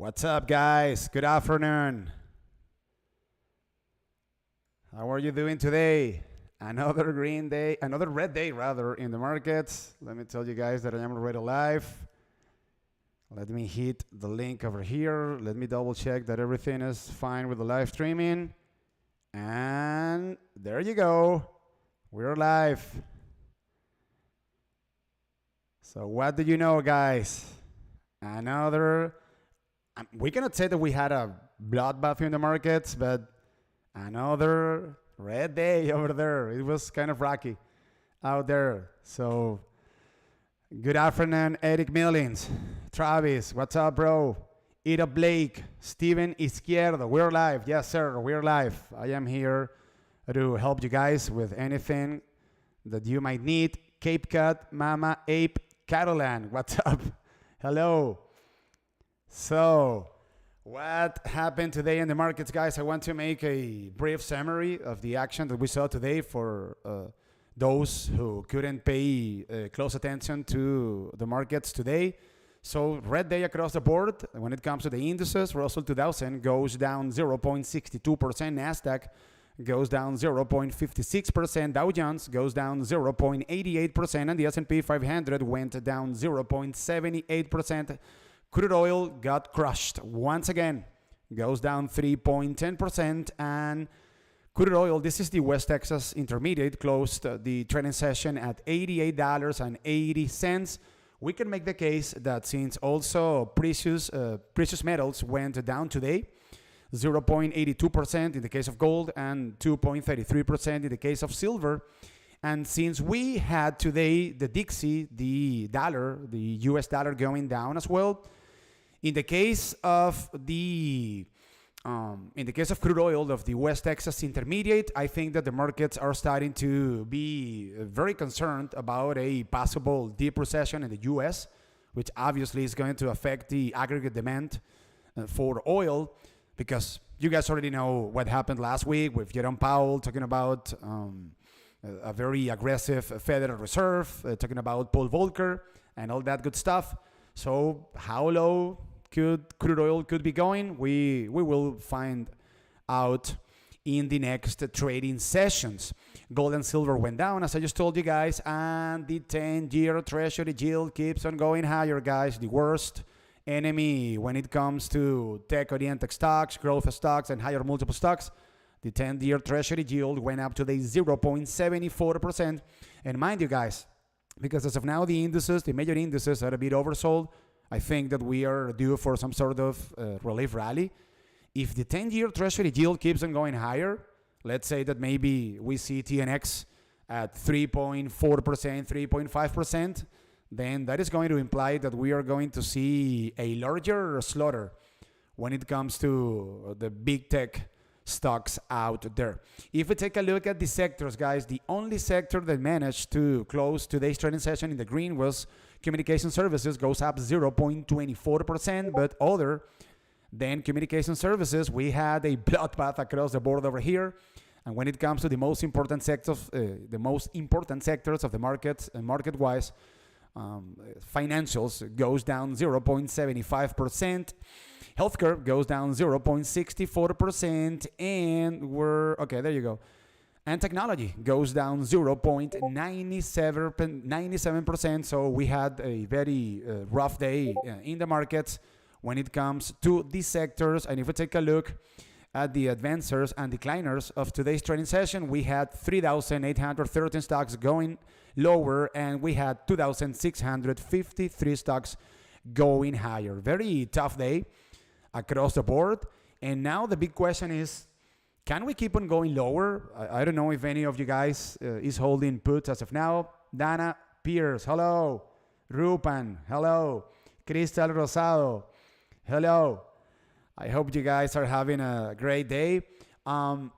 What's up, guys? Good afternoon. How are you doing today? Another green day, another red day rather in the markets. Let me tell you guys that I am already live. Let me hit the link over here. Let me double check that everything is fine with the live streaming. And there you go. We're live. So what do you know, guys? We cannot say that we had a bloodbath in the markets, but another red day over there. It was kind of rocky out there. So good afternoon, Eric Millings, Travis, what's up, bro? Ida Blake, Steven Izquierdo, we're live. Yes, sir, we're live. I am here to help you guys with anything that you might need. Cape Cod, Mama Ape, Catalan, what's up? Hello. So, what happened today in the markets, guys? I want to make a brief summary of the action that we saw today for those who couldn't pay close attention to the markets today. So, red day across the board. When it comes to the indices, Russell 2000 goes down 0.62%, NASDAQ goes down 0.56%, Dow Jones goes down 0.88%, and the S&P 500 went down 0.78%. Crude oil got crushed once again, goes down 3.10%, and crude oil, this is the West Texas Intermediate, closed the trading session at $88.80. We can make the case that since also precious metals went down today, 0.82% in the case of gold and 2.33% in the case of silver. And since we had today the Dixie, the dollar, the US dollar going down as well, in the case of crude oil of the West Texas Intermediate, I think that the markets are starting to be very concerned about a possible deep recession in the US, which obviously is going to affect the aggregate demand for oil, because you guys already know what happened last week with Jerome Powell talking about a very aggressive Federal Reserve, talking about Paul Volcker and all that good stuff. So how low could crude oil could be going? We will find out in the next trading sessions. Gold and silver went down, as I just told you guys, and the 10-year Treasury yield keeps on going higher, guys. The worst enemy when it comes to tech-oriented stocks, growth stocks, and higher multiple stocks. The 10-year Treasury yield went up to the 0.74%. And mind you, guys, because as of now, the major indices are a bit oversold. I think that we are due for some sort of relief rally. If the 10-year Treasury yield keeps on going higher, let's say that maybe we see TNX at 3.4%, 3.5%, then that is going to imply that we are going to see a larger slaughter when it comes to the big tech stocks out there. If we take a look at the sectors, guys, the only sector that managed to close today's trading session in the green was communication services, goes up 0.24%, but other than communication services, we had a bloodbath across the board over here. And when it comes to the most important sectors, of the market, market-wise, financials goes down 0.75%. Healthcare goes down 0.64%, and there you go. And technology goes down 0.97%. So we had a very rough day in the markets when it comes to these sectors. And if we take a look at the advancers and decliners of today's trading session, we had 3,813 stocks going lower, and we had 2,653 stocks going higher. Very tough day across the board. And now the big question is, can we keep on going lower? I don't know if any of you guys is holding puts as of now. Dana Pierce, hello. Rupan, hello. Cristal Rosado, hello. I hope you guys are having a great day. Can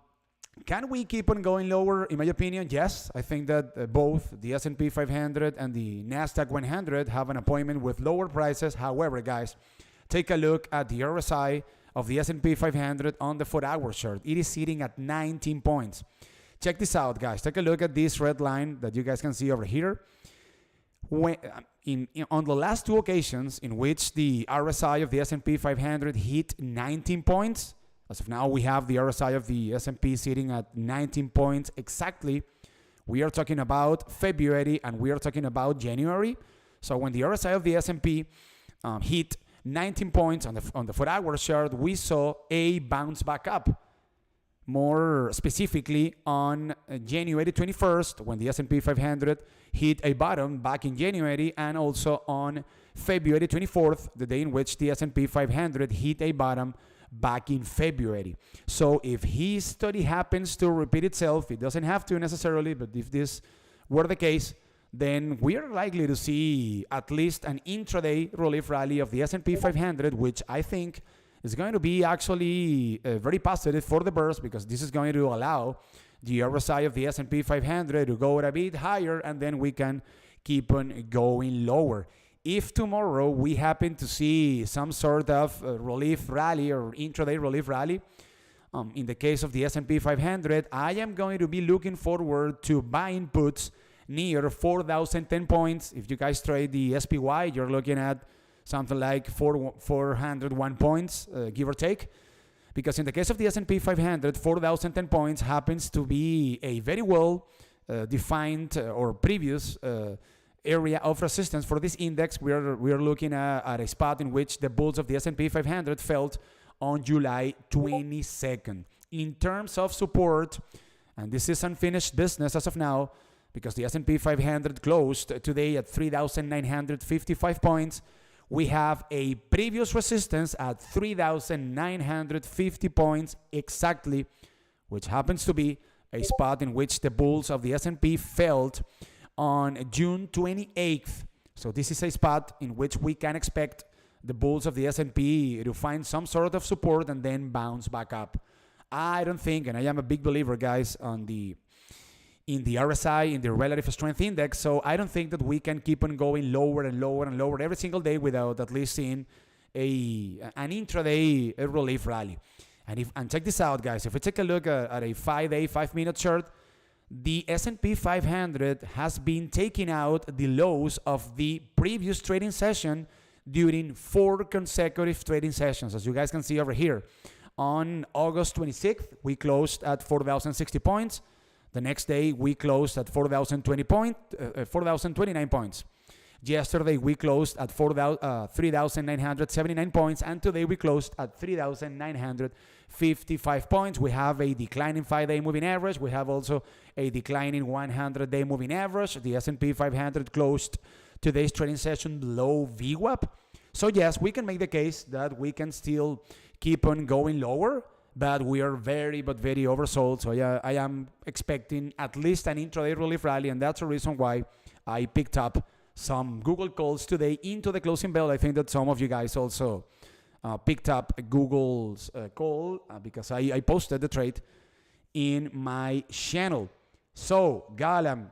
we keep on going lower? In my opinion, yes. I think that both the S&P 500 and the NASDAQ 100 have an appointment with lower prices. However, guys, take a look at the RSI of the S&P 500 on the 4-hour chart. It is sitting at 19 points. Check this out, guys. Take a look at this red line that you guys can see over here. on the last two occasions in which the RSI of the S&P 500 hit 19 points, as of now we have the RSI of the S&P sitting at 19 points exactly. We are talking about February and we are talking about January. So when the RSI of the S&P hit 19 points on the 4-hour chart, we saw a bounce back up. More specifically, on January 21st, when the S&P 500 hit a bottom back in January, and also on February 24th, the day in which the S&P 500 hit a bottom back in February. So if history happens to repeat itself, it doesn't have to necessarily, but if this were the case, then we are likely to see at least an intraday relief rally of the S&P 500, which I think is going to be actually very positive for the bears, because this is going to allow the RSI of the S&P 500 to go a bit higher, and then we can keep on going lower. If tomorrow we happen to see some sort of relief rally or intraday relief rally, in the case of the S&P 500, I am going to be looking forward to buying puts near 4,010 points. If you guys trade the SPY, you're looking at something like 401 points, give or take. Because in the case of the S&P 500, 4,010 points happens to be a very well defined or previous area of resistance for this index. We are looking at a spot in which the bulls of the S&P 500 felt on July 22nd. In terms of support, and this is unfinished business as of now, because the S&P 500 closed today at 3,955 points, we have a previous resistance at 3,950 points exactly, which happens to be a spot in which the bulls of the S&P felt on June 28th. So this is a spot in which we can expect the bulls of the S&P to find some sort of support and then bounce back up. I don't think, and I am a big believer, guys, in the RSI, in the relative strength index. So I don't think that we can keep on going lower and lower and lower every single day without at least seeing an intraday relief rally. And check this out, guys. If we take a look at a 5-day, 5-minute chart, the S&P 500 has been taking out the lows of the previous trading session during 4 consecutive trading sessions. As you guys can see over here, on August 26th, we closed at 4,060 points. The next day, we closed at 4,029 points. Yesterday, we closed at 3,979 points. And today, we closed at 3,955 points. We have a declining 5-day moving average. We have also a declining 100-day moving average. The S&P 500 closed today's trading session below VWAP. So, yes, we can make the case that we can still keep on going lower, but we are very oversold. So yeah, I am expecting at least an intraday relief rally, and that's the reason why I picked up some Google calls today into the closing bell. I think that some of you guys also picked up Google's call because I posted the trade in my channel. So Galam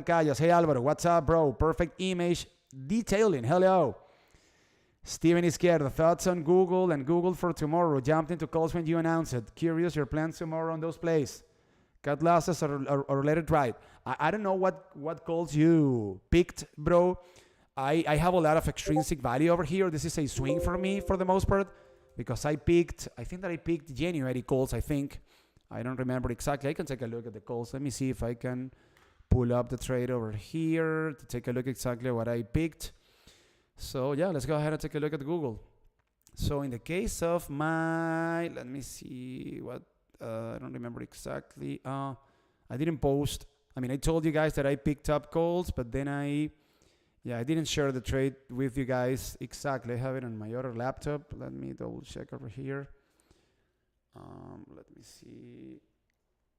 Callas, hey Alvaro, what's up, bro? Perfect image detailing. Hello. Steven Izquierdo, thoughts on Google and Google for tomorrow? Jumped into calls when you announced it. Curious your plans tomorrow on those plays. Cut losses or let it ride. I don't know what calls you picked, bro. I have a lot of extrinsic value over here. This is a swing for me for the most part, because I think that I picked January calls, I think. I don't remember exactly. I can take a look at the calls. Let me see if I can pull up the trade over here to take a look exactly what I picked. So yeah, let's go ahead and take a look at Google. So in the case of let me see what, I don't remember exactly. I didn't post. I mean, I told you guys that I picked up calls, but then I didn't share the trade with you guys exactly. I have it on my other laptop. Let me double check over here. Let me see.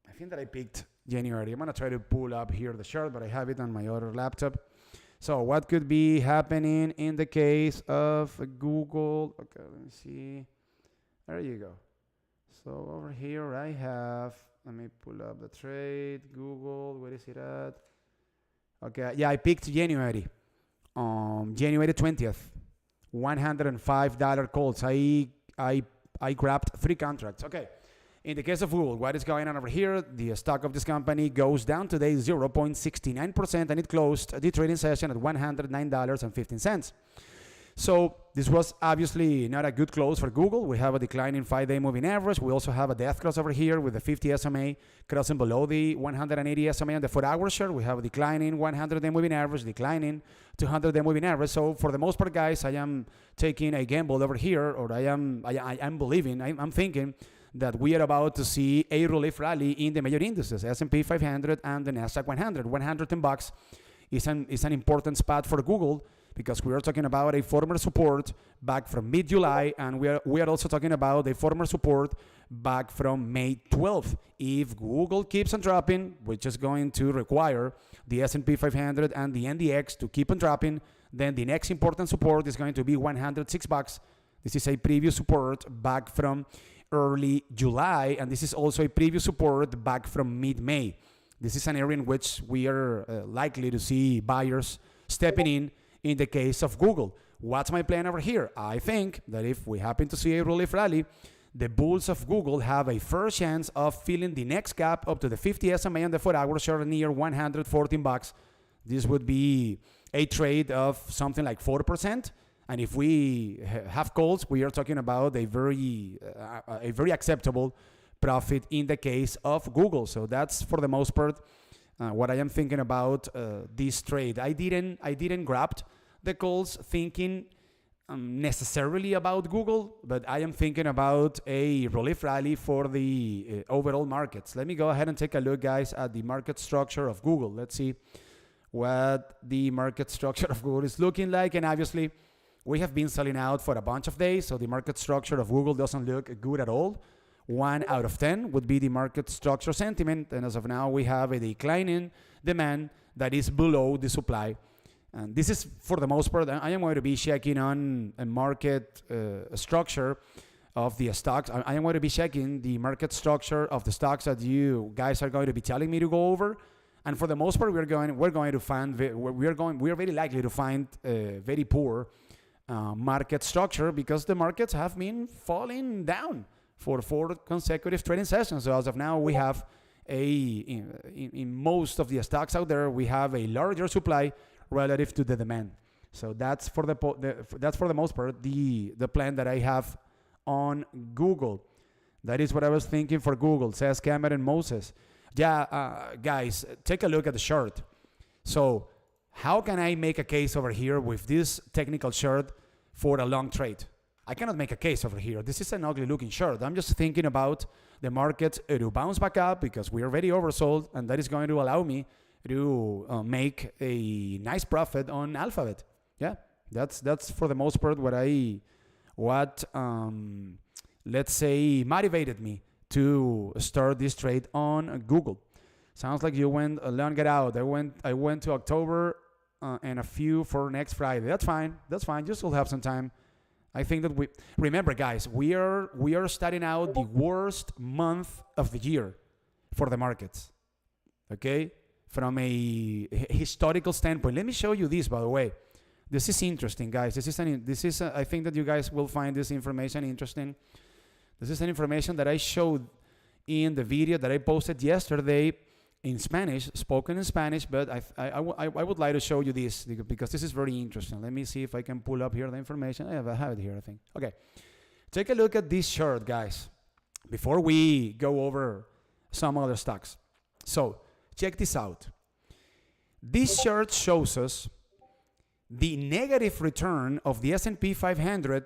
I think that I picked January. I'm going to try to pull up here the chart, but I have it on my other laptop. So what could be happening in the case of Google? Okay, let me see. There you go. So over here I have, let me pull up the trade. Google, where is it at? Okay, yeah, I picked January. January 20th. $105 calls. I grabbed 3 contracts. Okay. In the case of Google, what is going on over here? The stock of this company goes down today 0.69%, and it closed the trading session at $109.15. So this was obviously not a good close for Google. We have a decline in 5-day moving average. We also have a death cross over here with the 50 SMA crossing below the 180 SMA on the 4-hour chart. We have a decline in 100-day moving average, declining 200-day moving average. So for the most part, guys, I am taking a gamble over here, or I'm believing, I'm thinking that we are about to see a relief rally in the major indices, S&P 500 and the Nasdaq 100. $110 is an important spot for Google, because we are talking about a former support back from mid-July, and we are also talking about a former support back from May 12th. If Google keeps on dropping, which is going to require the S&P 500 and the NDX to keep on dropping, then the next important support is going to be $106. This is a previous support back from early July, and this is also a previous support back from mid-May. This is an area in which we are likely to see buyers stepping in the case of Google. What's my plan over here? I think that if we happen to see a relief rally, the bulls of Google have a fair chance of filling the next gap up to the 50 SMA on the 4-hour chart near $114. This would be a trade of something like 4%. And if we have calls, we are talking about a very acceptable profit in the case of Google. So that's for the most part what I am thinking about this trade. I didn't grab the calls thinking necessarily about Google, but I am thinking about a relief rally for the overall markets. Let me go ahead and take a look, guys, at the market structure of Google. Let's see what the market structure of Google is looking like. And obviously, we have been selling out for a bunch of days, so the market structure of Google doesn't look good at all. 1 out of 10 would be the market structure sentiment, and as of now, we have a declining demand that is below the supply. And this is, for the most part, I am going to be checking on a market structure of the stocks. I am going to be checking the market structure of the stocks that you guys are going to be telling me to go over. And for the most part, we're going to find we are very likely to find very poor market structure, because the markets have been falling down for 4 consecutive trading sessions. So as of now, we have in most of the stocks out there, we have a larger supply relative to the demand. So that's for the most part the plan that I have on Google. That is what I was thinking for Google, says Cameron Moses. Yeah, guys, take a look at the chart. So how can I make a case over here with this technical chart for a long trade? I cannot make a case over here. This is an ugly looking chart. I'm just thinking about the market to bounce back up, because we are very oversold, and that is going to allow me to make a nice profit on Alphabet. Yeah, that's for the most part what let's say motivated me to start this trade on Google. Sounds like you went long get out. I went to October and a few for next Friday. That's fine. You still have some time. I think that remember, guys, we are starting out the worst month of the year for the markets. Okay, from a historical standpoint. Let me show you this, by the way. This is interesting, guys. I think that you guys will find this information interesting. This is an information that I showed in the video that I posted yesterday in Spanish, spoken in Spanish, but I would like to show you this because this is very interesting. Let me see if I can pull up here the information. I have it here, I think. Okay. Take a look at this chart, guys, before we go over some other stocks. So, check this out. This chart shows us the negative return of the S&P 500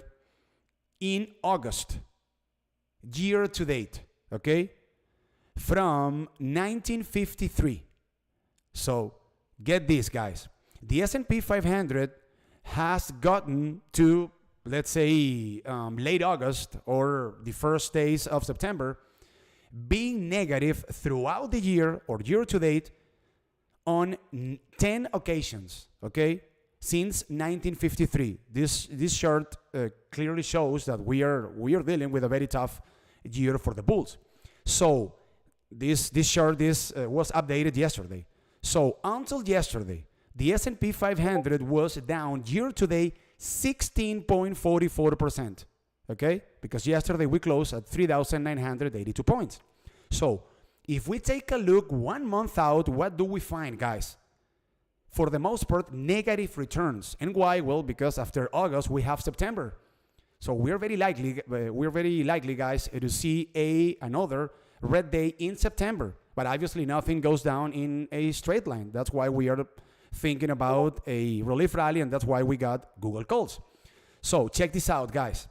in August, year to date, okay? From 1953. So, get this, guys. The S&P 500 has gotten to, let's say, late August or the first days of September, being negative throughout the year or year to date on 10 occasions, okay? Since 1953. This chart clearly shows that we are dealing with a very tough year for the bulls. So this chart was updated yesterday. So until yesterday, the S&P 500 was down year to date 16.44%. okay? Because yesterday we closed at 3,982 points. So if we take a look 1 month out, what do we find, guys? For the most part, negative returns. And why? Well, because after August, we have September. So we're very likely, guys, to see another red day in September. But obviously, nothing goes down in a straight line. That's why we are thinking about a relief rally, and that's why we got Google calls. So check this out, guys.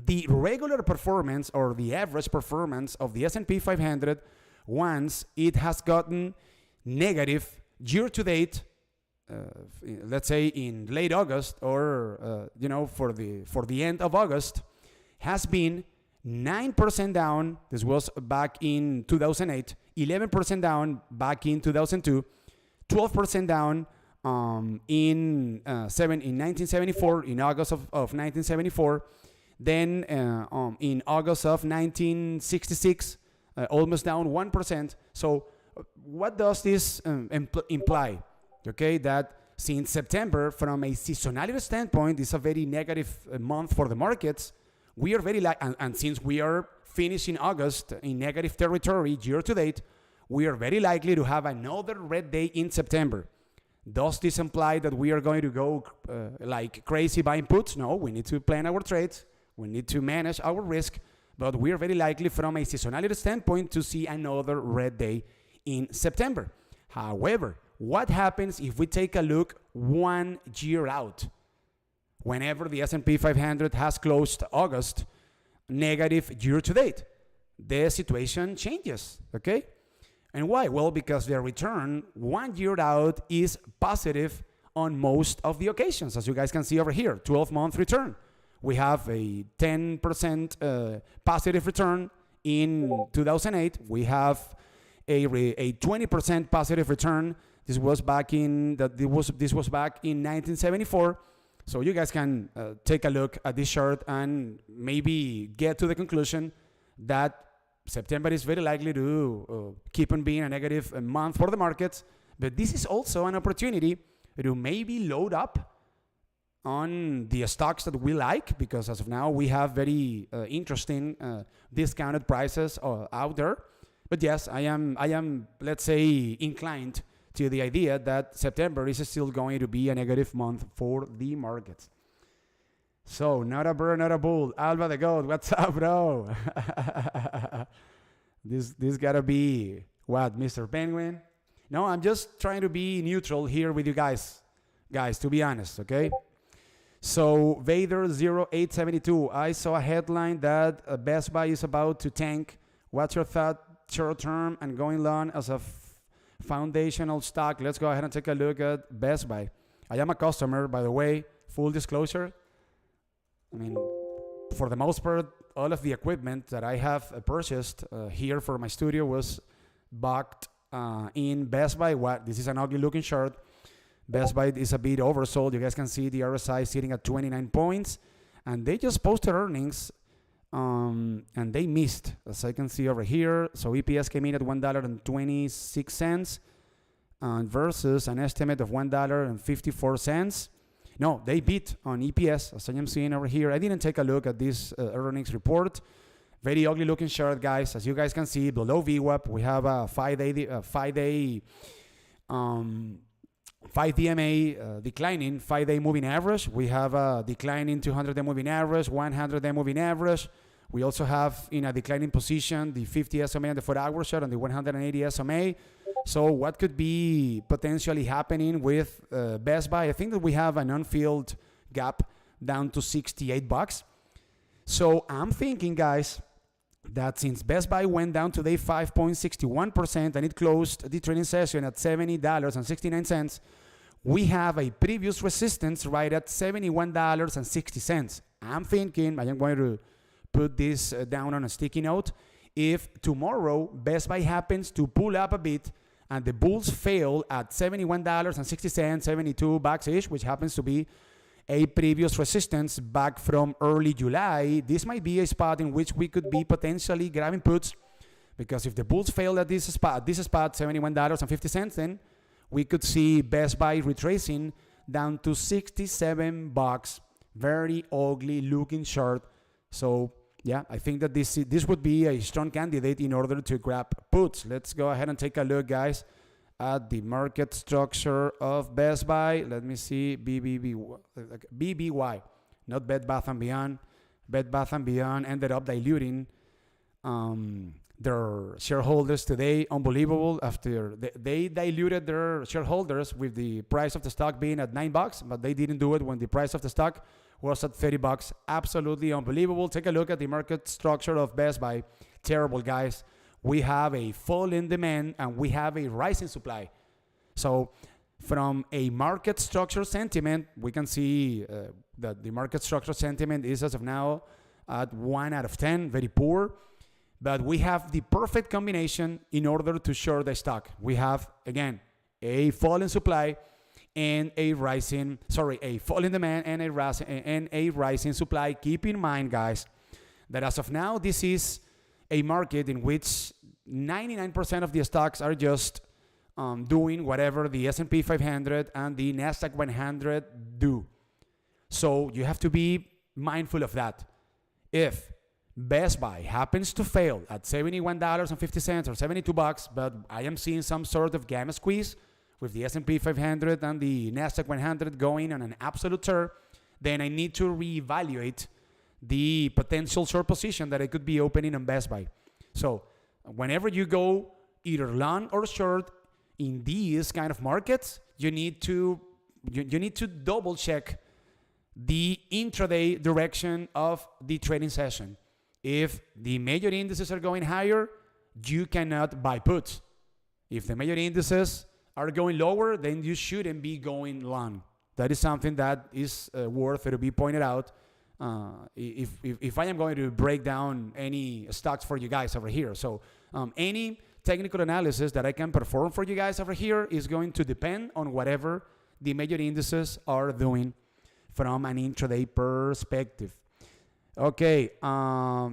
The regular performance or the average performance of the S&P 500, once it has gotten negative year to date, let's say in late August or for the end of August, has been 9% down. This was back in 2008, 11% down back in 2002, 12% down in 1974, in August of 1974. Then in August of 1966, almost down 1%. So what does this imply? Okay, that since September, from a seasonality standpoint, is a very negative month for the markets. We are very and since we are finishing August in negative territory year to date, we are very likely to have another red day in September. Does this imply that we are going to go like crazy buying puts? No, we need to plan our trades. We need to manage our risk, but we are very likely from a seasonality standpoint to see another red day in September. However, what happens if we take a look 1 year out? Whenever the S&P 500 has closed August negative year to date, the situation changes, okay? And why? Well, because their return 1 year out is positive on most of the occasions. As you guys can see over here, 12-month return. We have a 10% positive return in 2008. We have a 20% positive return. This was back in 1974. So you guys can take a look at this chart and maybe get to the conclusion that September is very likely to keep on being a negative month for the markets. But this is also an opportunity to maybe load up on the stocks that we like, because as of now we have very interesting discounted prices out there. But yes, I am, let's say, inclined to the idea that September is still going to be a negative month for the markets. So, not a bear, not a bull. Alba the Goat, what's up, bro? This gotta be, what, Mr. Penguin? No, I'm just trying to be neutral here with you guys, to be honest, okay? So, Vader0872, I saw a headline that Best Buy is about to tank. What's your thought, short term and going long as a foundational stock? Let's go ahead and take a look at Best Buy. I am a customer, by the way, full disclosure. I mean, for the most part, all of the equipment that I have purchased here for my studio was bought in Best Buy. This is an ugly looking chart. Best Buy is a bit oversold. You guys can see the RSI sitting at 29 points. And they just posted earnings and they missed, as I can see over here. So EPS came in at $1.26 versus an estimate of $1.54. No, they beat on EPS, as I am seeing over here. I didn't take a look at this earnings report. Very ugly looking chart, guys. As you guys can see, below VWAP, we have a 5-day 5 DMA declining, 5-day moving average. We have a declining 200-day moving average, 100-day moving average. We also have in a declining position the 50 SMA and the 4-hour chart and the 180 SMA. So what could be potentially happening with Best Buy? I think that we have an unfilled gap down to $68. So I'm thinking, guys, that since Best Buy went down today 5.61% and it closed the trading session at $70.69, we have a previous resistance right at $71.60. I'm thinking, I am going to put this down on a sticky note, if tomorrow Best Buy happens to pull up a bit and the bulls fail at $71.60, $72-ish, which happens to be a previous resistance back from early July, this might be a spot in which we could be potentially grabbing puts, because if the bulls fail at this spot, $71.50, then we could see Best Buy retracing down to $67. Very ugly looking chart. So yeah, I think that this would be a strong candidate in order to grab puts. Let's go ahead and take a look, guys, at the market structure of Best Buy. Let me see, BBY, not Bed Bath & Beyond. Bed Bath & Beyond ended up diluting their shareholders today. Unbelievable. After they diluted their shareholders with the price of the stock being at $9, but they didn't do it when the price of the stock was at $30. Absolutely unbelievable. Take a look at the market structure of Best Buy. Terrible, guys. We have a fall in demand and we have a rising supply. So from a market structure sentiment, we can see that the market structure sentiment is as of now at 1 out of 10, very poor. But we have the perfect combination in order to short the stock. We have, again, a fall in supply and a fall in demand and a rising supply. Keep in mind, guys, that as of now, this is a market in which 99% of the stocks are just doing whatever the S&P 500 and the Nasdaq 100 do. So you have to be mindful of that. If Best Buy happens to fail at $71.50 or $72, but I am seeing some sort of gamma squeeze with the S&P 500 and the Nasdaq 100 going on an absolute tear, then I need to reevaluate the potential short position that I could be opening on Best Buy. So whenever you go either long or short in these kind of markets, you need to double check the intraday direction of the trading session. If the major indices are going higher, you cannot buy puts. If the major indices are going lower, then you shouldn't be going long. That is something that is worth to be pointed out. If I am going to break down any stocks for you guys over here. So any technical analysis that I can perform for you guys over here is going to depend on whatever the major indices are doing from an intraday perspective. Okay,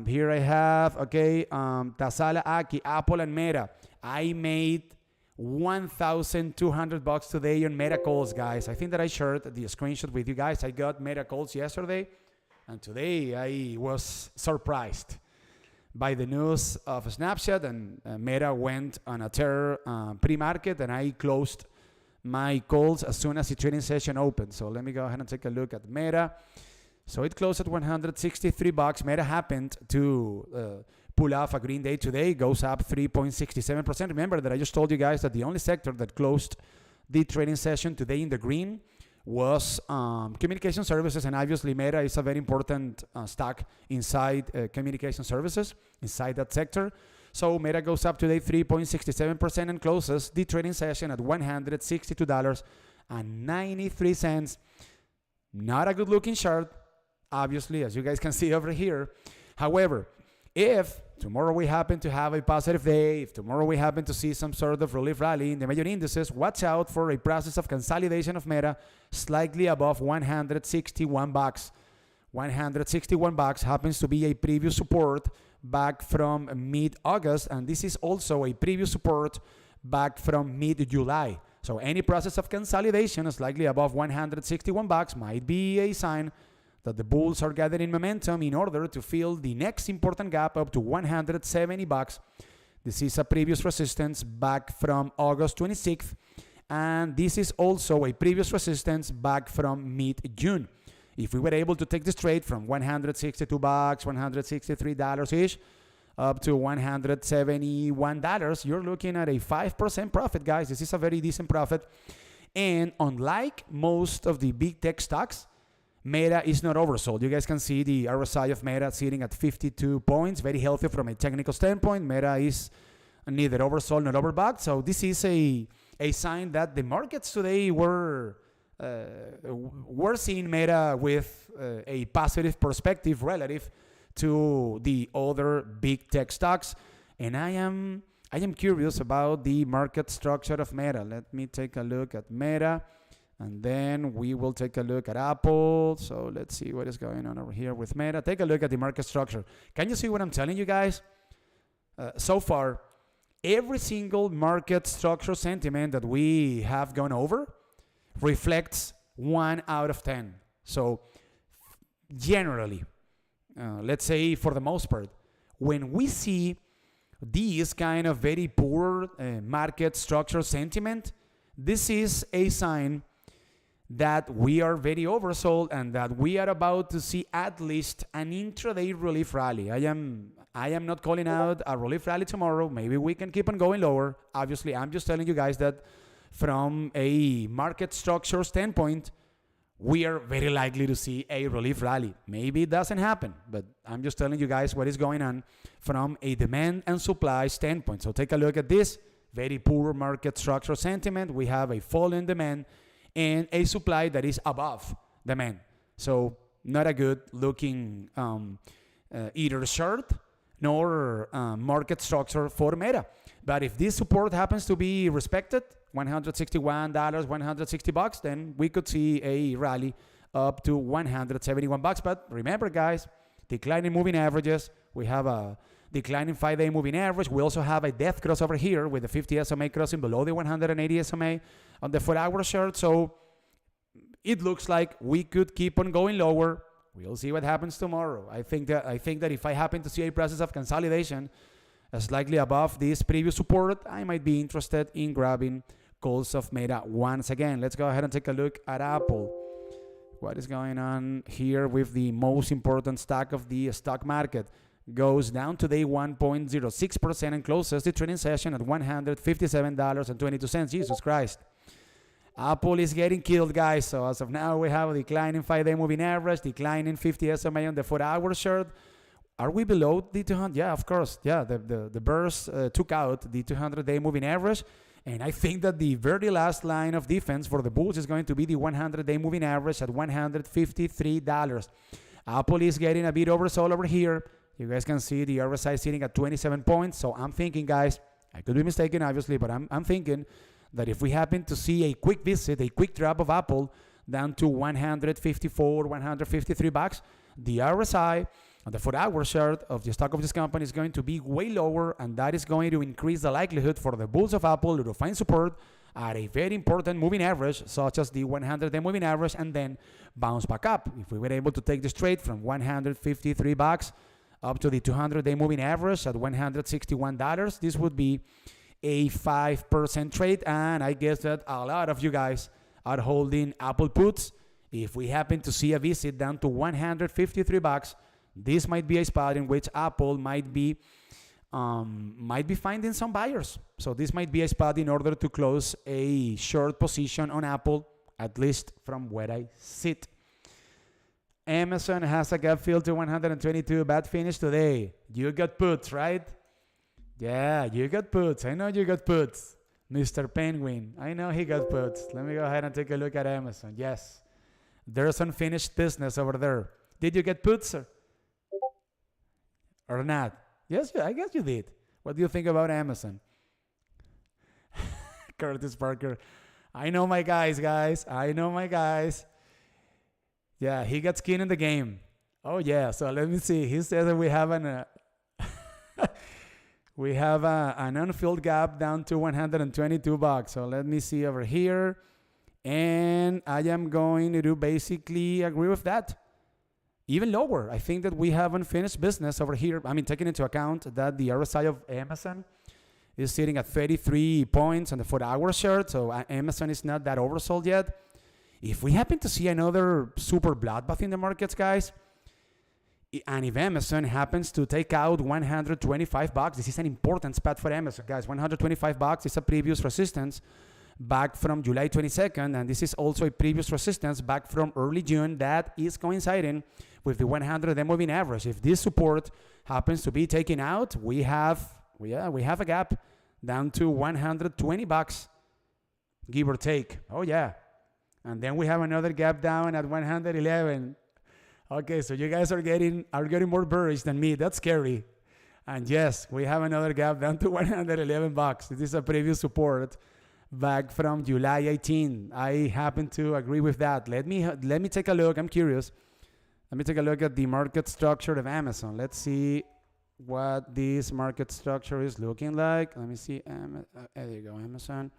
here I have, Tasala Aki, Apple and Meta. I made $1,200 today on Meta calls, guys. I think that I shared the screenshot with you guys. I got Meta calls yesterday, and today I was surprised by the news of Snapchat, and Meta went on a tear pre-market, and I closed my calls as soon as the trading session opened. So let me go ahead and take a look at Meta. So it closed at $163. Meta happened to pull off a green day today. Goes up 3.67%. Remember that I just told you guys that the only sector that closed the trading session today in the green was communication services, and obviously Meta is a very important stock inside communication services, inside that sector. So Meta goes up today 3.67% and closes the trading session at $162.93. Not a good looking chart, obviously, as you guys can see over here. However, if tomorrow we happen to have a positive day, if tomorrow we happen to see some sort of relief rally in the major indices, watch out for a process of consolidation of Meta slightly above $161. $161 happens to be a previous support back from mid-August, and this is also a previous support back from mid-July. So any process of consolidation slightly above $161 might be a sign that the bulls are gathering momentum in order to fill the next important gap up to $170. This is a previous resistance back from August 26th, and this is also a previous resistance back from mid-June. If we were able to take this trade from $162, $163-ish, up to $171, you're looking at a 5% profit, guys. This is a very decent profit. And unlike most of the big tech stocks, Meta is not oversold. You guys can see the RSI of Meta sitting at 52 points, very healthy from a technical standpoint. Meta is neither oversold nor overbought. So this is a sign that the markets today were seeing Meta with a positive perspective relative to the other big tech stocks. And I am curious about the market structure of Meta. Let me take a look at Meta, and then we will take a look at Apple. So let's see what is going on over here with Meta. Take a look at the market structure. Can you see what I'm telling you guys? So far, every single market structure sentiment that we have gone over reflects 1 out of 10. So generally, let's say for the most part, when we see these kind of very poor market structure sentiment, this is a sign that we are very oversold and that we are about to see at least an intraday relief rally. I am not calling out a relief rally tomorrow. Maybe we can keep on going lower. Obviously, I'm just telling you guys that from a market structure standpoint, we are very likely to see a relief rally. Maybe it doesn't happen, but I'm just telling you guys what is going on from a demand and supply standpoint. So take a look at this. Very poor market structure sentiment. We have a fall in demand and a supply that is above demand. So not a good looking either short nor market structure for Meta. But if this support happens to be respected, $161, $160, then we could see a rally up to $171. But remember, guys, declining moving averages. We have a declining 5-day moving average. We also have a death cross over here with the 50 SMA crossing below the 180 SMA on the 4-hour chart. So it looks like we could keep on going lower. We'll see what happens tomorrow. I think that if I happen to see a process of consolidation slightly above this previous support, I might be interested in grabbing calls of Meta once again. Let's go ahead and take a look at Apple. What is going on here with the most important stock of the stock market? Goes down today 1.06% and closes the trading session at $157.22. Jesus Christ. Apple is getting killed, guys. So as of now, we have a decline in 5-day moving average, decline in 50 SMA on the 4-hour chart. Are we below the 200? Yeah, of course. Yeah, the burst took out the 200-day moving average. And I think that the very last line of defense for the bulls is going to be the 100-day moving average at $153. Apple is getting a bit oversold over here. You guys can see the RSI sitting at 27 points. So I'm thinking, guys, I could be mistaken, obviously, but I'm thinking that if we happen to see a quick visit, a quick drop of Apple down to 154, 153 bucks, the RSI on the 4-hour chart of the stock of this company is going to be way lower, and that is going to increase the likelihood for the bulls of Apple to find support at a very important moving average, such as the 100-day moving average, and then bounce back up. If we were able to take this trade from 153 bucks up to the 200-day moving average at $161, this would be a 5% trade, and I guess that a lot of you guys are holding Apple puts. If we happen to see a visit down to 153 bucks, this might be a spot in which Apple might be finding some buyers. So this might be a spot in order to close a short position on Apple, at least from where I sit. Amazon has a gap fill to 122. Bad finish today. You got puts, right? Yeah, you got puts. I know you got puts. Mr. Penguin. I know he got puts. Let me go ahead and take a look at Amazon. Yes. There's unfinished business over there. Did you get puts or not? Yes, I guess you did. What do you think about Amazon? Curtis Parker. I know my guys. I know my guys. Yeah, he got skin in the game. Oh, yeah. So let me see. He says that we have an unfilled gap down to 122 bucks. So let me see over here. And I am going to basically agree with that. Even lower. I think that we have unfinished business over here. I mean, taking into account that the RSI of Amazon is sitting at 33 points on the 4-hour chart. So Amazon is not that oversold yet. If we happen to see another super bloodbath in the markets, guys, and if Amazon happens to take out 125 bucks, this is an important spot for Amazon, guys. 125 bucks is a previous resistance back from July 22nd, and this is also a previous resistance back from early June that is coinciding with the 100-day moving average. If this support happens to be taken out, we have a gap down to 120 bucks, give or take. Oh yeah. And then we have another gap down at 111. Okay, so you guys are getting more bearish than me. That's scary. And yes, we have another gap down to 111 bucks. This is a previous support back from July 18. I happen to agree with that. Let me take a look. I'm curious. Let me take a look at the market structure of Amazon. Let's see what this market structure is looking like. Let me see. There you go, Amazon.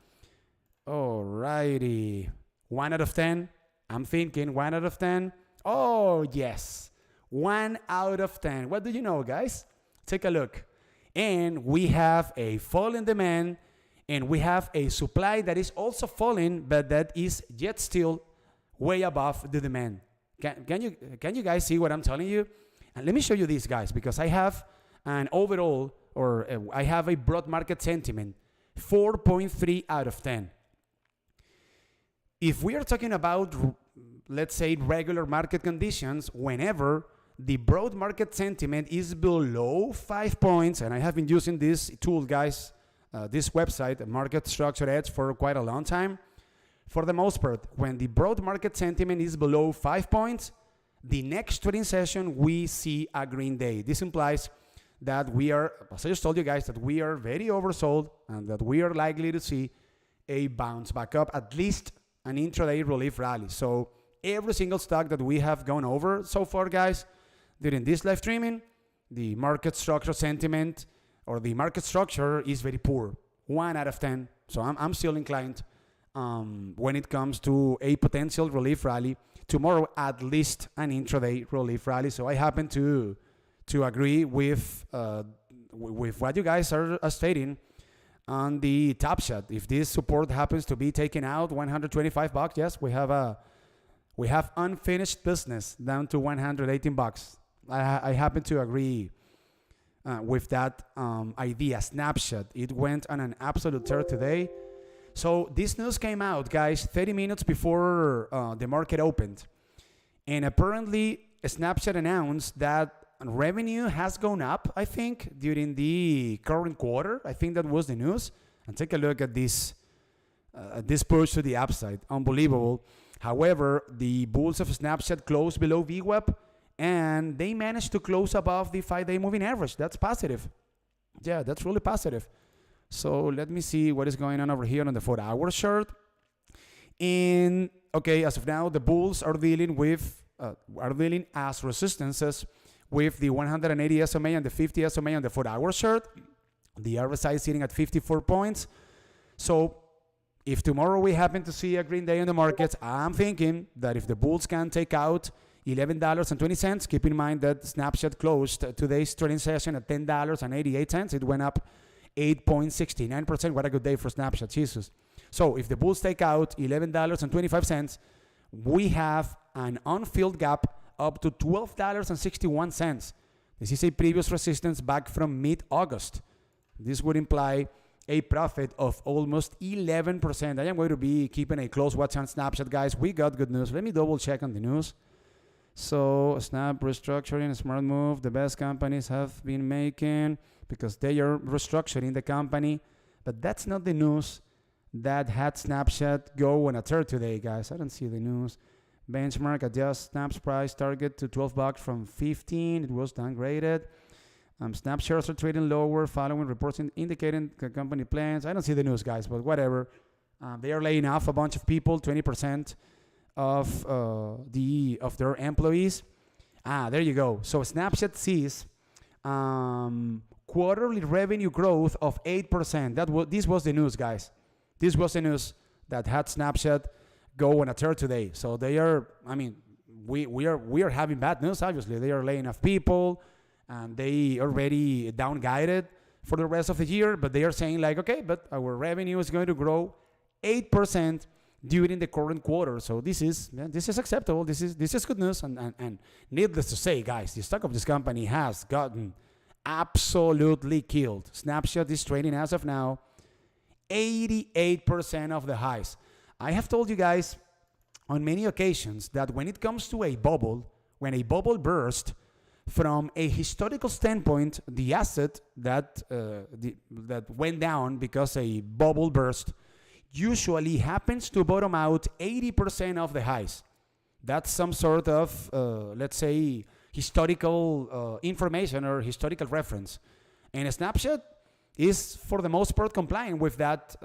Alrighty. 1 out of 10. I'm thinking 1 out of 10. Oh, yes. 1 out of 10. What do you know, guys? Take a look. And we have a fall in demand, and we have a supply that is also falling, but that is yet still way above the demand. Can you guys see what I'm telling you? And let me show you this, guys, because I have an overall, or I have a broad market sentiment, 4.3 out of 10. If we are talking about, let's say, regular market conditions, whenever the broad market sentiment is below 5 points, and I have been using this tool, guys, this website, Market Structure Edge, for quite a long time. For the most part, when the broad market sentiment is below 5 points, the next trading session, we see a green day. This implies that we are, as I just told you guys, that we are very oversold and that we are likely to see a bounce back up, at least an intraday relief rally. So every single stock that we have gone over so far, guys, during this live streaming, the market structure sentiment or the market structure is very poor, 1 out of 10. So I'm still inclined when it comes to a potential relief rally. Tomorrow, at least an intraday relief rally. So I happen to agree with what you guys are stating on the Top Shot. If this support happens to be taken out, $125, yes, we have unfinished business down to $118. I happen to agree with that idea. Snapshot, it went on an absolute tear today. So this news came out, guys, 30 minutes before the market opened. And apparently, Snapshot announced that revenue has gone up, I think, during the current quarter. I think that was the news. And take a look at this push to the upside. Unbelievable. However, the bulls of Snapshot closed below VWAP, and they managed to close above the 5-day moving average. That's positive. Yeah, that's really positive. So let me see what is going on over here on the 4-hour chart. And okay, as of now, the bulls are dealing as resistances with the 180 SMA and the 50 SMA on the 4-hour chart. The RSI is sitting at 54 points. So if tomorrow we happen to see a green day in the markets, I'm thinking that if the bulls can take out $11.20, keep in mind that Snapshot closed today's trading session at $10.88. It went up 8.69%. What a good day for Snapshot, Jesus. So if the bulls take out $11.25, we have an unfilled gap up to $12.61. This is a previous resistance back from mid-August. This would imply a profit of almost 11%. I am going to be keeping a close watch on Snapshot, guys. We got good news. Let me double check on the news. So Snap restructuring, a smart move. The best companies have been making because they are restructuring the company. But that's not the news that had Snapshot go on a tear today, guys. I don't see the news. Benchmark adjust Snap's price target to $12 from $15. It was downgraded. Snap shares are trading lower following reports indicating company plans. I don't see the news, guys, but whatever. They are laying off a bunch of people, 20% of their employees. There you go. So Snapshot sees quarterly revenue growth of 8%. This was the news, guys. This was the news that had Snapshot go on a tear today. So they are, I mean, we are having bad news, obviously. They are laying off people, and they already down-guided for the rest of the year, but they are saying like, okay, but our revenue is going to grow 8% during the current quarter. So this is acceptable. This is good news. And needless to say, guys, the stock of this company has gotten absolutely killed. Snapshot is trading as of now 88% of the highs. I have told you guys on many occasions that when it comes to a bubble, when a bubble bursts, from a historical standpoint, the asset that went down because a bubble burst usually happens to bottom out 80% of the highs. That's some sort of, let's say, historical information or historical reference. And a Snapshot is, for the most part, complying with that,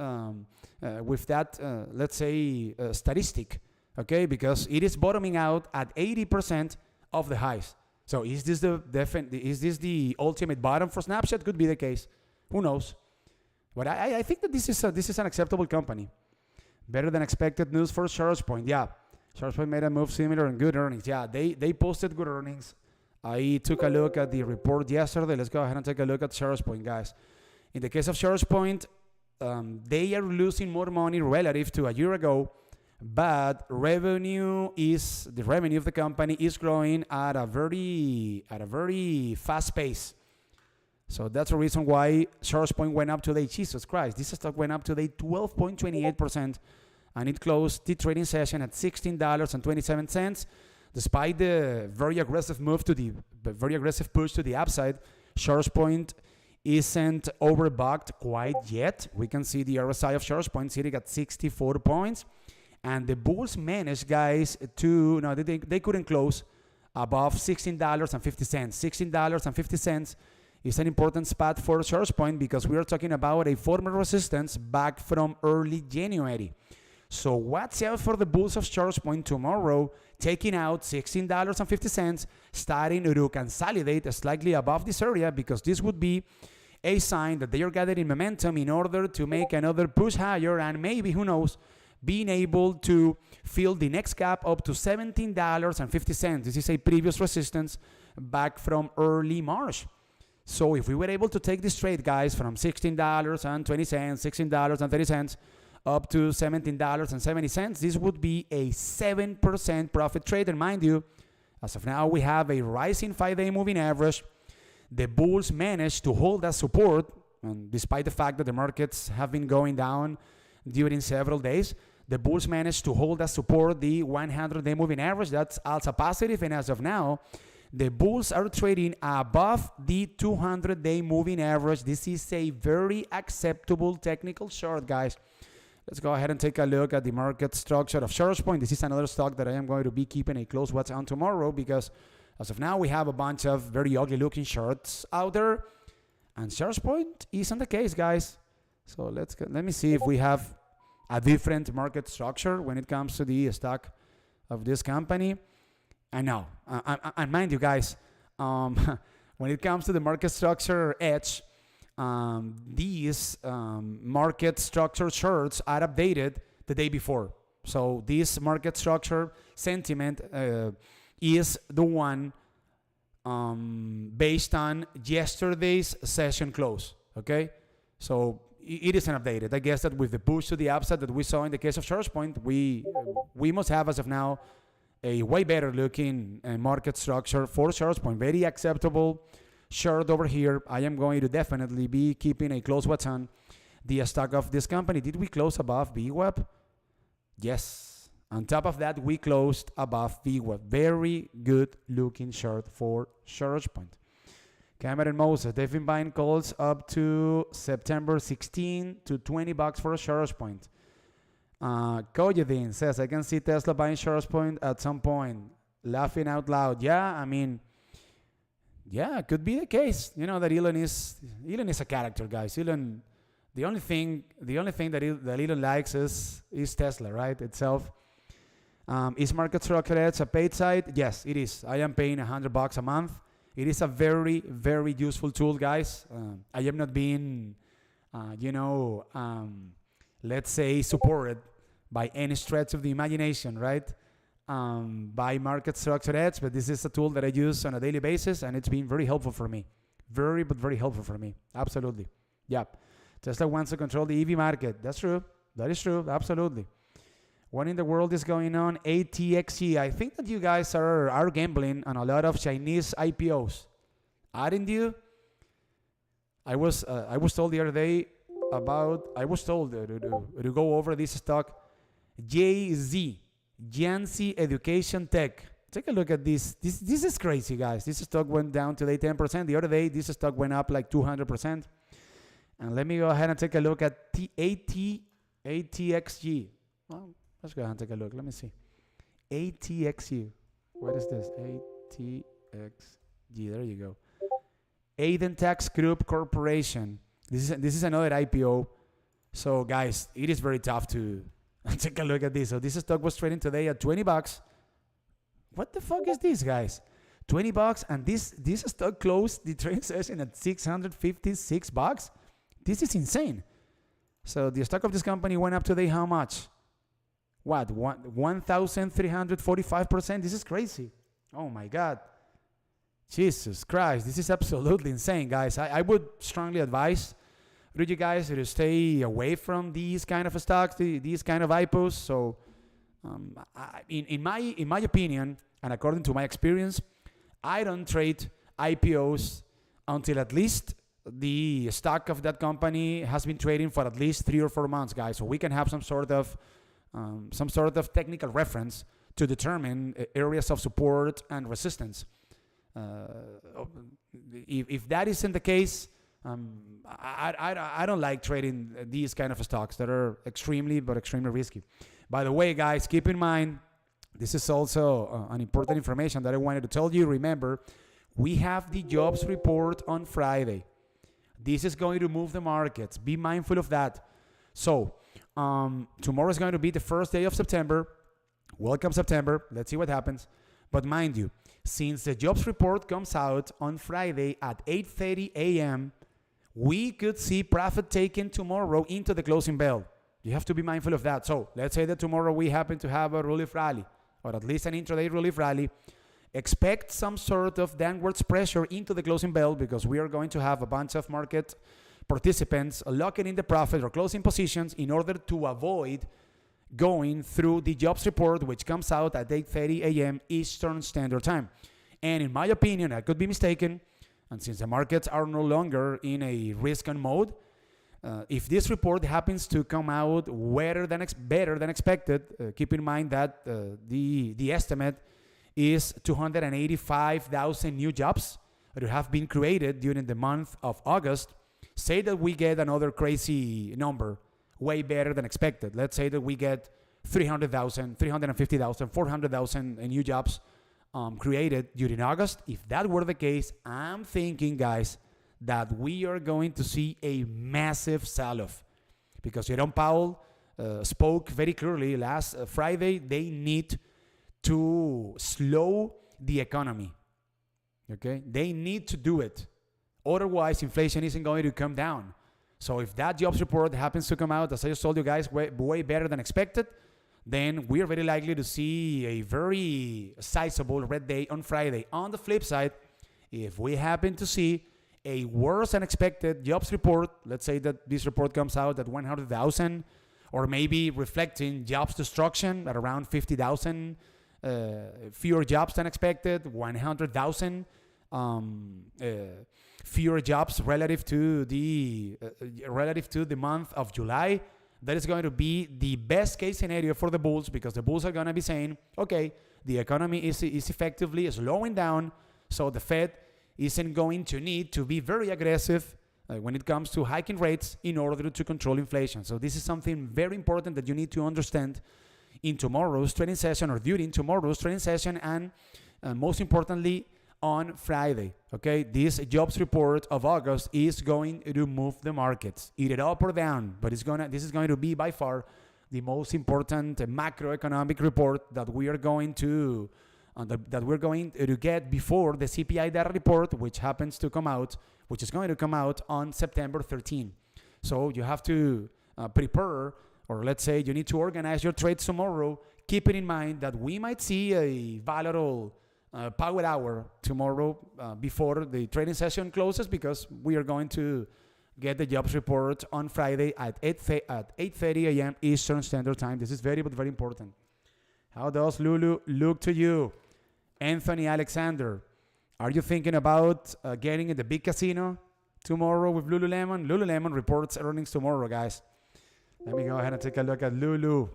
let's say, statistic, okay? Because it is bottoming out at 80% of the highs. So is this the ultimate bottom for Snapshot? Could be the case. Who knows? But I think that this is an acceptable company. Better than expected news for ChargePoint. Yeah, ChargePoint made a move similar and good earnings. Yeah, they posted good earnings. I took a look at the report yesterday. Let's go ahead and take a look at SharesPoint, guys. In the case of SharesPoint, they are losing more money relative to a year ago, but the revenue of the company is growing at a very fast pace. So that's the reason why SharesPoint went up today. Jesus Christ, this stock went up today 12.28%, and it closed the trading session at $16.27. Despite the very aggressive push to the upside, SharesPoint isn't overbought quite yet. We can see the RSI of SharesPoint sitting at 64 points, and the bulls managed, guys, they couldn't close above $16.50. $16.50 is an important spot for SharesPoint because we are talking about a former resistance back from early January. So watch out for the bulls of SharesPoint tomorrow, taking out $16.50, starting to consolidate slightly above this area, because this would be a sign that they are gathering momentum in order to make another push higher, and maybe, who knows, being able to fill the next gap up to $17.50. This is a previous resistance back from early March. So if we were able to take this trade, guys, from $16.20, $16.30, up to $17.70, this would be a 7% profit trade. And mind you, as of now, we have a rising 5-day moving average. The bulls managed to hold that support, and despite the fact that the markets have been going down during several days, the bulls managed to hold that support, the 100-day moving average. That's also positive, and as of now, the bulls are trading above the 200-day moving average. This is a very acceptable technical short, guys. Let's go ahead and take a look at the market structure of SharesPoint. This is another stock that I am going to be keeping a close watch on tomorrow, because as of now, we have a bunch of very ugly looking shorts out there, and SharesPoint isn't the case, guys. So let me see if we have a different market structure when it comes to the stock of this company. I know, and mind you, guys, when it comes to the market structure edge, these market structure charts are updated the day before. So this market structure sentiment is the one based on yesterday's session close. Okay, so it isn't updated. I guess that with the push to the upside that we saw in the case of SharesPoint, we must have, as of now, a way better looking market structure for SharesPoint. Very acceptable short over here. I am going to definitely be keeping a close watch on the stock of this company. Did we close above VWAP? Yes. On top of that, we closed above VWAP. Very good looking short for SharesPoint. Cameron Moses, they've been buying calls up to September 16 to $20 for a SharesPoint. Koyedin says, I can see Tesla buying SharesPoint at some point. Laughing out loud. Yeah, I mean, yeah, it could be the case. You know that Elon is a character, guys. Elon, the only thing that Elon likes is Tesla, right? Itself. Is market structure edge a paid site? Yes, it is. I am paying $100 a month. It is a very, very useful tool, guys. I am not being, let's say, supported by any stretch of the imagination, right? By market structure edge, but this is a tool that I use on a daily basis, and it's been very helpful for me. Very helpful for me. Absolutely. Yeah. Tesla wants to control the EV market. That's true. That is true. Absolutely. What in the world is going on? ATXE. I think that you guys are gambling on a lot of Chinese IPOs. Aren't you? I was told the other day to go over this stock, JZ, Jiangxi Education Tech. Take a look at this. This is crazy, guys. This stock went down today 10%. The other day, this stock went up like 200%. And let me go ahead and take a look at ATXG. Well, let's go ahead and take a look. Let me see. ATXU. What is this? ATXG. There you go. Aiden Group Corporation. This is another IPO. So, guys, it is very tough to take a look at this. So, this stock was trading today at $20. What the fuck is this, guys? $20, and this stock closed the trading session at $656. This is insane. So, the stock of this company went up today how much? What? 1,345%? This is crazy. Oh, my God. Jesus Christ, this is absolutely insane, guys. I would strongly advise you guys to stay away from these kind of stocks, these kind of IPOs. So, in my opinion, and according to my experience, I don't trade IPOs until at least the stock of that company has been trading for at least 3 or 4 months, guys. So we can have some sort of technical reference to determine areas of support and resistance. If that isn't the case, I don't like trading these kind of stocks that are extremely risky. By the way, guys, keep in mind, this is also an important information that I wanted to tell you. Remember, we have the jobs report on Friday. This is going to move the markets. Be mindful of that. So, tomorrow is going to be the first day of September. Welcome, September. Let's see what happens. But mind you, since the jobs report comes out on Friday at 8:30 a.m., we could see profit taken tomorrow into the closing bell. You have to be mindful of that. So let's say that tomorrow we happen to have a relief rally, or at least an intraday relief rally. Expect some sort of downwards pressure into the closing bell, because we are going to have a bunch of market participants locking in the profit or closing positions in order to avoid going through the jobs report, which comes out at 8:30 a.m. Eastern Standard Time. And in my opinion, I could be mistaken, and since the markets are no longer in a risk-on mode, if this report happens to come out better than expected, keep in mind that the estimate is 285,000 new jobs that have been created during the month of August. Say that we get another crazy number, way better than expected. Let's say that we get 300,000, 350,000, 400,000 new jobs created during August. If that were the case, I'm thinking, guys, that we are going to see a massive sell-off, because Jerome Powell spoke very clearly last Friday. They need to slow the economy. Okay, they need to do it. Otherwise, inflation isn't going to come down. So if that jobs report happens to come out, as I just told you guys, way better than expected, then we are very likely to see a very sizable red day on Friday. On the flip side, if we happen to see a worse than expected jobs report, let's say that this report comes out at 100,000, or maybe reflecting jobs destruction at around 50,000, fewer jobs than expected, 100,000 fewer jobs relative to the month of July. That is going to be the best case scenario for the bulls, because the bulls are going to be saying, okay, the economy is effectively slowing down, so the Fed isn't going to need to be very aggressive when it comes to hiking rates in order to control inflation. So this is something very important that you need to understand in tomorrow's trading session, or during tomorrow's trading session, and most importantly, on Friday. Okay, this jobs report of August is going to move the markets, either up or down, but this is going to be by far the most important macroeconomic report that we are going to get before the CPI data report, which is going to come out on September 13. So you have to prepare, or let's say you need to organize your trades tomorrow, keeping in mind that we might see a volatile power hour tomorrow before the trading session closes, because we are going to get the jobs report on Friday at 8:30 a.m. Eastern Standard Time. This is very, but very important. How does Lulu look to you? Anthony Alexander, are you thinking about getting in the big casino tomorrow with Lululemon? Lululemon reports earnings tomorrow, guys. Let me go ahead and take a look at Lulu.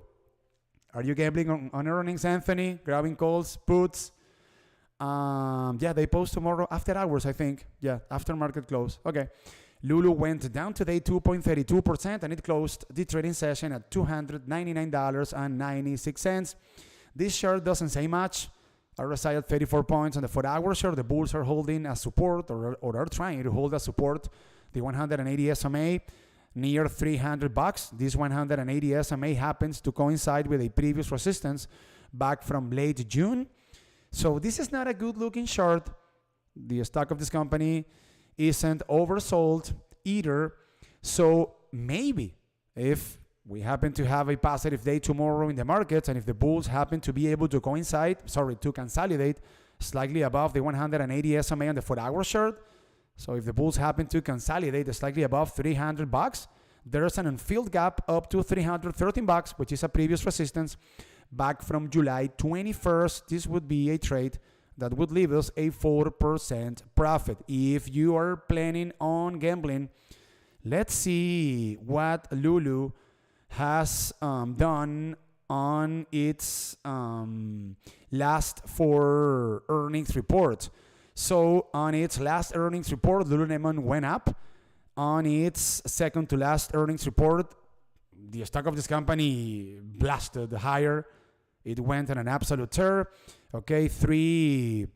Are you gambling on earnings, Anthony? Grabbing calls, puts? Yeah, they post tomorrow after hours, I think. Yeah, after market close. Okay. Lulu went down today 2.32%, and it closed the trading session at $299.96. This chart doesn't say much. RSI at 34 points on the 4-hour chart. The bulls are holding as support, or are trying to hold as support, the 180 SMA near $300. This 180 SMA happens to coincide with a previous resistance back from late June. So this is not a good looking chart. The stock of this company isn't oversold either. So maybe if we happen to have a positive day tomorrow in the markets, and if the bulls happen to be able to consolidate slightly above the 180 SMA on the 4-hour chart. So if the bulls happen to consolidate slightly above $300, there's an unfilled gap up to $313, which is a previous resistance back from July 21st. This would be a trade that would leave us a 4% profit. If you are planning on gambling, let's see what Lulu has done on its last 4 earnings reports. So on its last earnings report, Lululemon went up. On its second to last earnings report, the stock of this company blasted higher. It went on an absolute tear. Okay, 3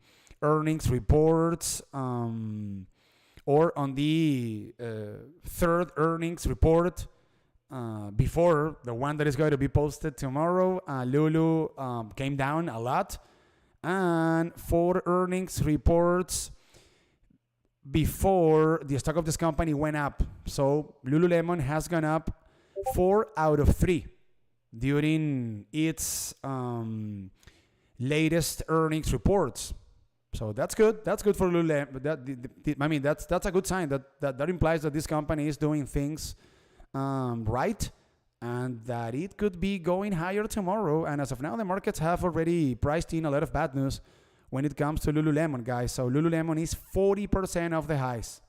earnings reports, or on the third earnings report before the one that is going to be posted tomorrow, Lulu came down a lot. And 4 earnings reports before the stock of this company went up. So Lululemon has gone up 4 out of 3 during its latest earnings reports. So that's good. That's good for Lululemon. That's a good sign. That implies that this company is doing things right, and that it could be going higher tomorrow. And as of now, the markets have already priced in a lot of bad news when it comes to Lululemon, guys. So Lululemon is 40% of the highs.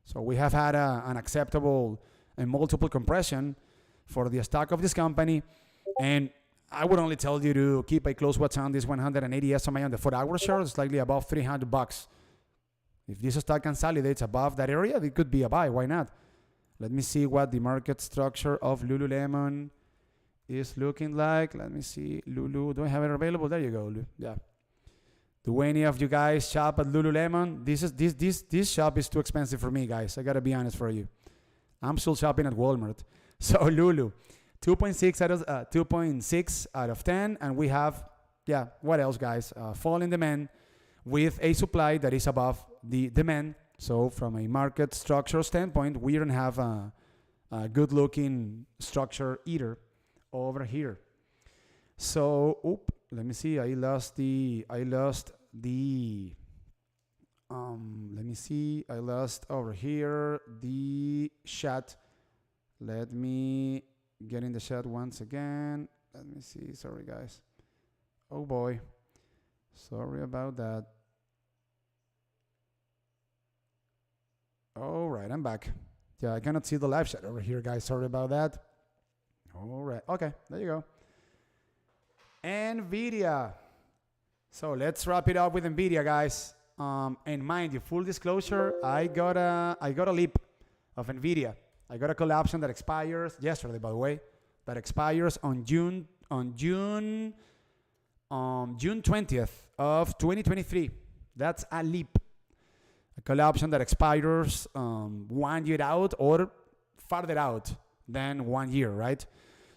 So we have had an acceptable and multiple compression for the stock of this company. And I would only tell you to keep a close watch on this 180 SMA on the 4-hour chart, slightly above $300. If this stock consolidates above that area, it could be a buy. Why not? Let me see what the market structure of Lululemon is looking like. Let me see. Lulu, do I have it available? There you go. Yeah. Do any of you guys shop at Lululemon? This shop is too expensive for me, guys. I gotta be honest for you. I'm still shopping at Walmart. So Lulu, 2.6 out of 10, and we have, yeah, what else, guys? Fall in demand with a supply that is above the demand. So from a market structure standpoint, we don't have a good-looking structure either over here. So, let me see. Let me see. I lost over here the chat. Let me get in the chat once again. Let me see. Sorry, guys. Oh boy. Sorry about that. All right, I'm back. Yeah, I cannot see the live chat over here, guys. Sorry about that. All right. Okay, there you go. Nvda. So let's wrap it up with Nvda, guys. And mind you, full disclosure, I got a leap of Nvda. I got a call option that expires yesterday, by the way. That expires on June 20th of 2023. That's a leap. A call option that expires 1 year out or farther out than 1 year, right?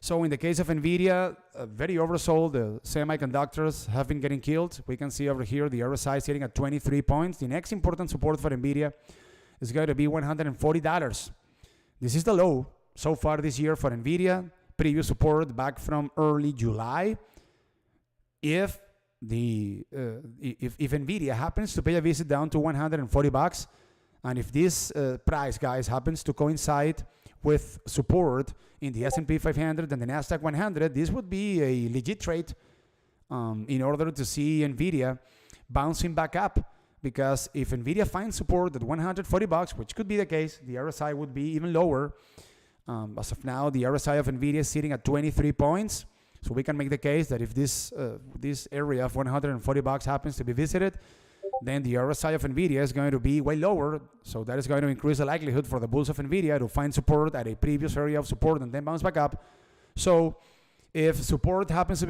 So in the case of Nvidia, very oversold. The semiconductors have been getting killed. We can see over here the RSI sitting at 23 points. The next important support for Nvidia is going to be $140. This is the low so far this year for Nvidia. Previous support back from early July. If Nvidia happens to pay a visit down to $140, and if this price, guys, happens to coincide with support in the S&P 500 and the Nasdaq 100, this would be a legit trade in order to see Nvidia bouncing back up. Because if Nvidia finds support at $140, which could be the case, the RSI would be even lower. As of now, the RSI of Nvidia is sitting at 23 points. So we can make the case that if this area of $140 happens to be visited, then the RSI of Nvidia is going to be way lower. So that is going to increase the likelihood for the bulls of Nvidia to find support at a previous area of support and then bounce back up. So if support happens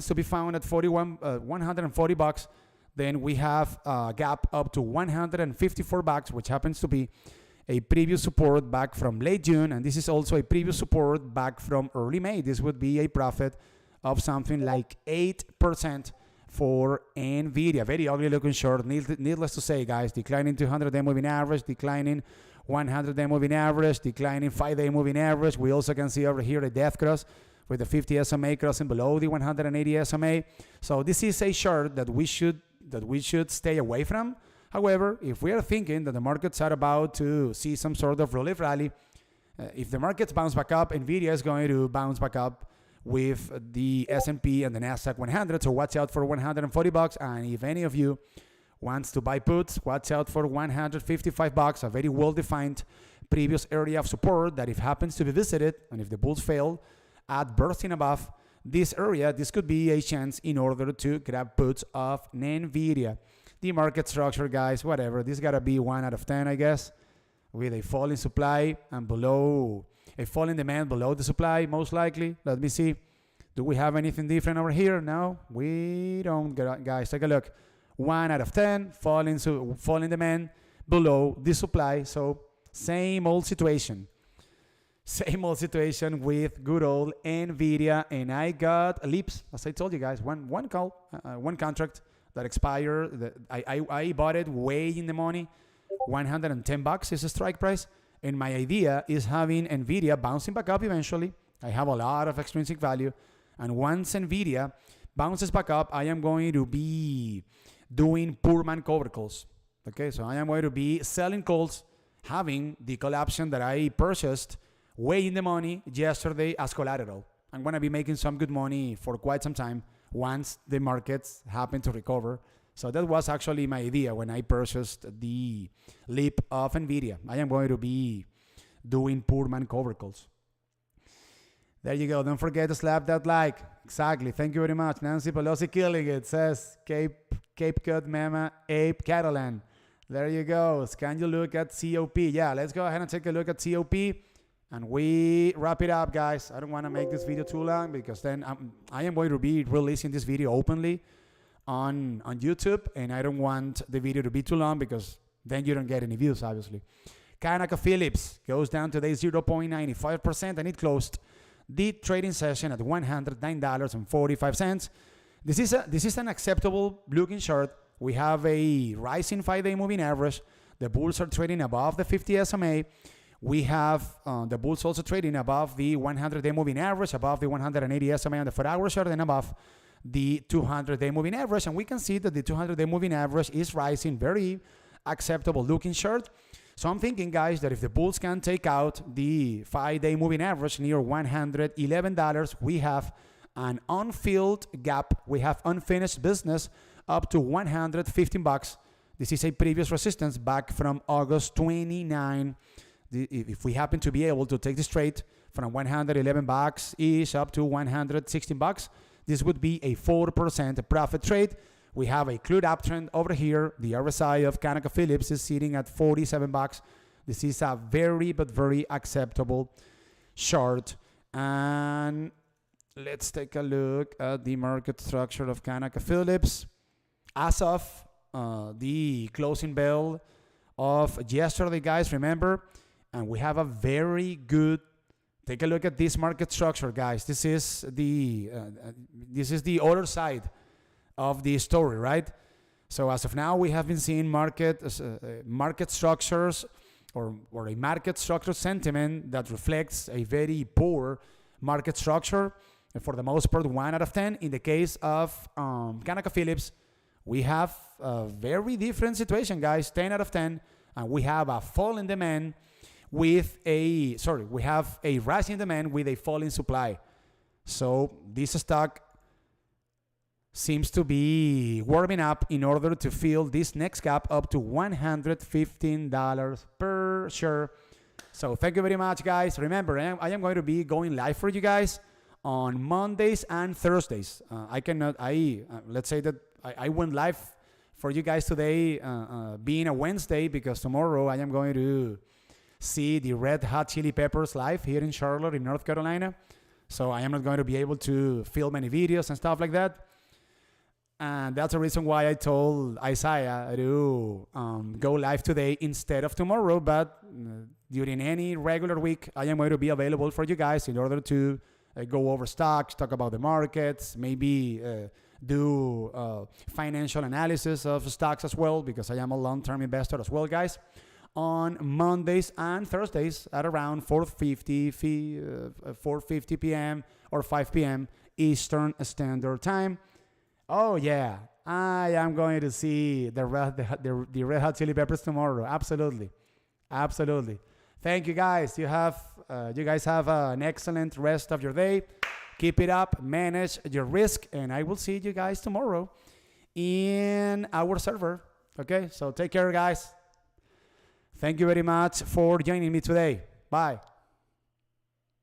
to be found at $140, then we have a gap up to $154, which happens to be a previous support back from late June, and this is also a previous support back from early May. This would be a profit of something like 8% for Nvidia. Very ugly looking short, needless to say, guys. Declining 200-day moving average, declining 100-day moving average, declining 5-day moving average. We also can see over here a death cross with the 50 SMA crossing below the 180 SMA. So this is a chart that we should we should stay away from. However, if we are thinking that the markets are about to see some sort of relief rally, if the markets bounce back up, Nvidia is going to bounce back up with the S&P and the Nasdaq 100. So watch out for $140. And if any of you wants to buy puts, watch out for $155, a very well-defined previous area of support that if happens to be visited, and if the bulls fail at bursting above this area, this could be a chance in order to grab puts of Nvidia. The market structure, guys, whatever. This got to be 1 out of 10, I guess, with a fall in supply and below, a fall in demand below the supply, most likely. Let me see. Do we have anything different over here? No, we don't, guys. Take a look. 1 out of 10, fall in demand below the supply. So same old situation. Same old situation with good old Nvidia. And I got leaps, as I told you guys, one contract that expired. I bought it way in the money. $110 is the strike price. And my idea is having Nvidia bouncing back up eventually. I have a lot of extrinsic value. And once Nvidia bounces back up, I am going to be doing poor man cover calls. Okay, so I am going to be selling calls, having the call option that I purchased way in the money yesterday as collateral. I'm going to be making some good money for quite some time once the markets happen to recover. So that was actually my idea when I purchased the leap of Nvidia. I am going to be doing poor man cover calls. There you go. Don't forget to slap that like. Exactly. Thank you very much. Nancy Pelosi killing it. Says Cape Cod Mema Ape Catalan. There you go. Can you look at COP? Yeah, let's go ahead and take a look at COP. And we wrap it up, guys. I don't want to make this video too long because then I am going to be releasing this video openly on YouTube. And I don't want the video to be too long because then you don't get any views, obviously. ConocoPhillips goes down today 0.95% and it closed the trading session at $109.45. This is an acceptable looking chart. We have a rising 5-day moving average. The bulls are trading above the 50 SMA. We have the bulls also trading above the 100-day moving average, above the 180 SMA on the 4-hour chart, and above the 200-day moving average. And we can see that the 200-day moving average is rising, very acceptable looking chart. So I'm thinking, guys, that if the bulls can take out the 5-day moving average near $111, we have an unfilled gap. We have unfinished business up to $115. This is a previous resistance back from August 29. If we happen to be able to take this trade from $111-ish up to $116, this would be a 4% profit trade. We have a clear uptrend over here. The RSI of ConocoPhillips is sitting at $47. This is a very, but very acceptable chart. And let's take a look at the market structure of ConocoPhillips. As of the closing bell of yesterday, guys, remember, and we have a very good, take a look at this market structure, guys. This is the other side of the story, right? So as of now, we have been seeing market structures or a market structure sentiment that reflects a very poor market structure. And for the most part, 1 out of 10. In the case of ConocoPhillips, we have a very different situation, guys. 10 out of 10, and we have a fall in demand with we have a rise in demand with a fall in supply. So this stock seems to be warming up in order to fill this next gap up to $115 per share. So thank you very much, guys. Remember, I am going to be going live for you guys on Mondays and Thursdays. Let's say that I went live for you guys today, being a Wednesday, because tomorrow I am going to see the Red Hot Chili Peppers live here in Charlotte, in North Carolina. So I am not going to be able to film any videos and stuff like that. And that's the reason why I told Isaiah to go live today instead of tomorrow. But during any regular week, I am going to be available for you guys in order to go over stocks, talk about the markets, maybe do financial analysis of stocks as well, because I am a long-term investor as well, guys, on Mondays and Thursdays at around 4:50 p.m. or 5 p.m. Eastern Standard Time. Oh, yeah. I am going to see the Red Hot Chili Peppers tomorrow. Absolutely, absolutely. Thank you guys. You guys have an excellent rest of your day. Keep it up. Manage your risk, and I will see you guys tomorrow in our server. Okay, so take care, guys. Thank you very much for joining me today. Bye.